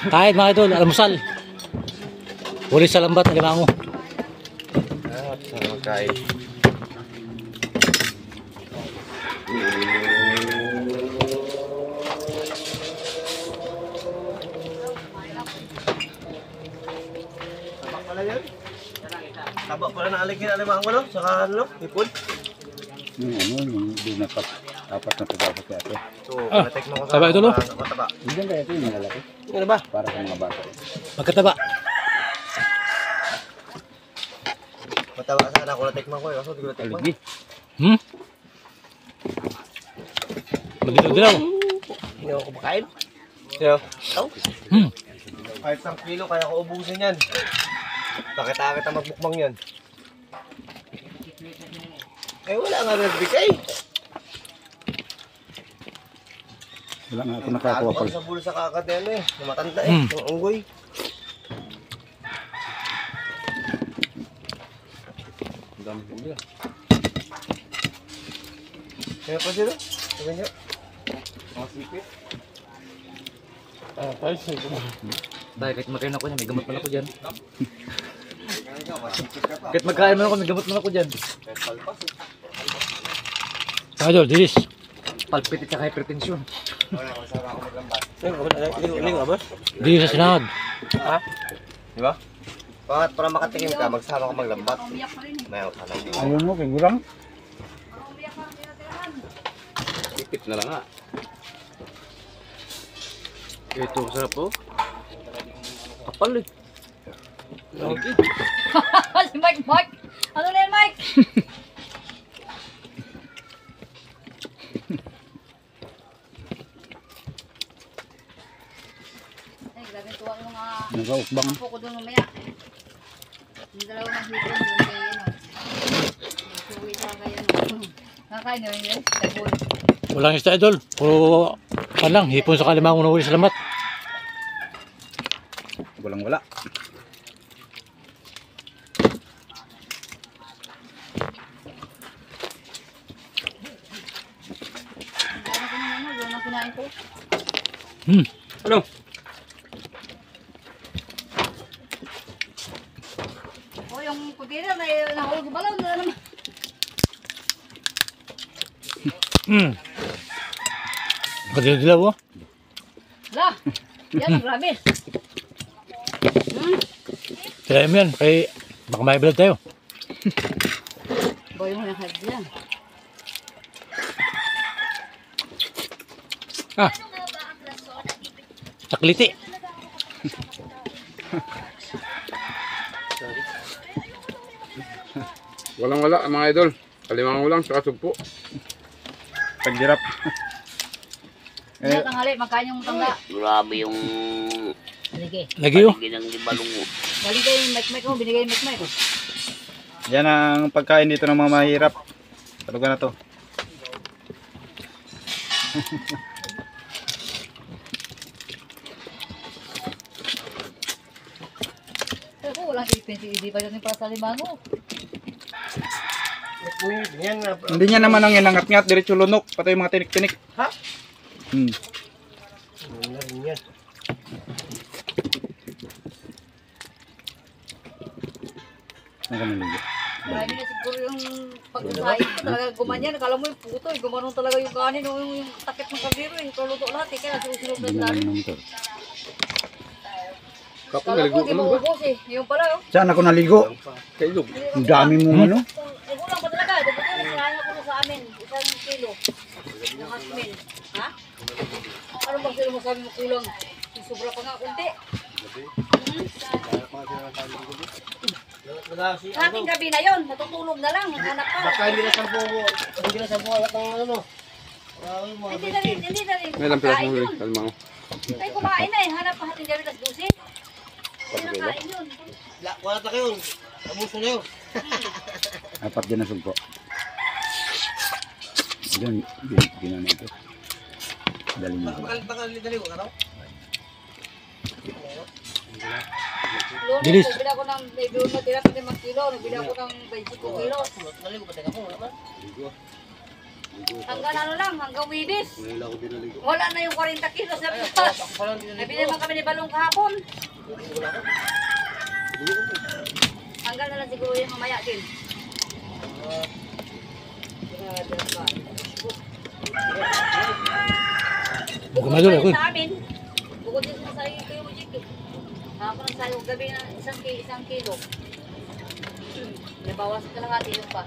Kahit mga idol, almusal. Huli sa lambat, alimango. Sarap kain. Tabak pala yan? Tabak pala na aligin alimango no? Saka ano? Ipod? Yung dapat na pagkakot kaya ito. Natek mo ko sa taba ito, no? mataba. Hindi kaya ito yung malalaki. Ano ba? Para sa mga bata. Magkataba. Mataba sana ako natikman ko eh. Kaso di ko natikman. Aligi. Magdilaw-dilaw. Hindi ako kumakain. Siya? Oh. Kahit 1 kilo kaya ko ubusin yan. Takit-takit ang magbukbang yan. Eh wala nga nagbigay. Wala nga ako nakakuha Ako pag. sa bulo sa kakad yan eh. Matanda eh. Yung unggoy. Ang dami po nila. Kaya pa sila? Sabi niyo? Mga sipit. Dahil kahit makain ako niya, may gamot man ako dyan. Kahit magkain man ako, may gamot man ako dyan. Mga idol, dilis. Palpitit sa hypertension. Wala, masama ako maglambat. Ling ba? Dilis sa sinahag. Ha? Di ba? Para makatikim ka, magsama ka maglambat. Mayaw ka lang. Ayaw mo, kay gurang. Sipit na lang nga. Ito, sarap po. Kapal eh. Si Mike. Ano na yan, Mike? Ay, grabe tuwa yung mga Nagaukbang. apo ko doon mamaya. Yung dalawa ng hipon doon kay ano. Suwi sa kay ano. Nakakain nyo yun, tagol. Walang isda idol. Puro lang, hipon sa kalimango na huli sa lambat. Walang wala. Doon ang kinain ko. Ano? O yung kutira na nahulog yung balaw na naman. Magdilaw oh. Wala. Yan, grabe. Tirayan mo yan, kay baka may blood tayo. Boy mo yung head yan. Takliti. Walang wala mga idol. Kalimango lang saka sugpo. Paghirap. Hindi tanghali, magkain yung tangga. Grabe yung Sige. Lagi oh. ginang libalong mo. Galing kayo yung mic mo, binigay yung mic. Yan ang pagkain dito ng mga mahirap. Talugan na to. Pero kung walang ipin, hindi pa yun yung para sa limango. Yan nga. Hindi niya naman ang inangat-ngat, diretso lunok. Pati yung mga tinik-tinik. Ha? Hmm. Yan. Ang kanaligo. Marami na siguro yung pag-usahin ko talaga gumanyan. Akala mo yung puto, gumanong talaga yung kanin, yung takip ng kaldero, luto lahat. Kaya nasusunod na Hindi na namin. lang naman to. Kapag Kala naligo ko, ka di lang ba? maubos eh. Yung pala, oh. Saan ako naligo? Kailog. Ang dami mong ano. Nagulang pa talaga. Dapat yun, sinahin ako na sa amin. 1 kilo. Ng hasmin. Ha? Ano bang sila masabi mo kulang? Yung sobra pa nga, kunti. Ating gabi na yon, natutulog na lang, anak pa. Baka hindi na sampo anak ng ano. Hindi na rin. May ilang pilas mo kain huli. yun. Kalimango. Tayo kumain na eh, hanap pa ating gabi tas 12. Hindi na kain yun. Wala na kayo. Abuso na yun. Apat din na sugpo. Diyan, ginano ito. Dali mo. Dali ko, ano? Lunes, Dilis. nagbili ako ng, doon natira pa 5 kilo, nagbili ako ng 25 kilos. Dali ko, patay ka po. Hanggang ano lang, hanggang Wibis. Wala na yung 40 kilos na bukas. Nabili naman kami ni Balong kahapon. Hanggang na lang siguro yung mamaya din. Bukod mga idol, Sa amin, bukod din sa sayo kayo mo, Jake. Kahapon ang sayo, gabi na isang kilo. Nabawas ka lang natin yung pa.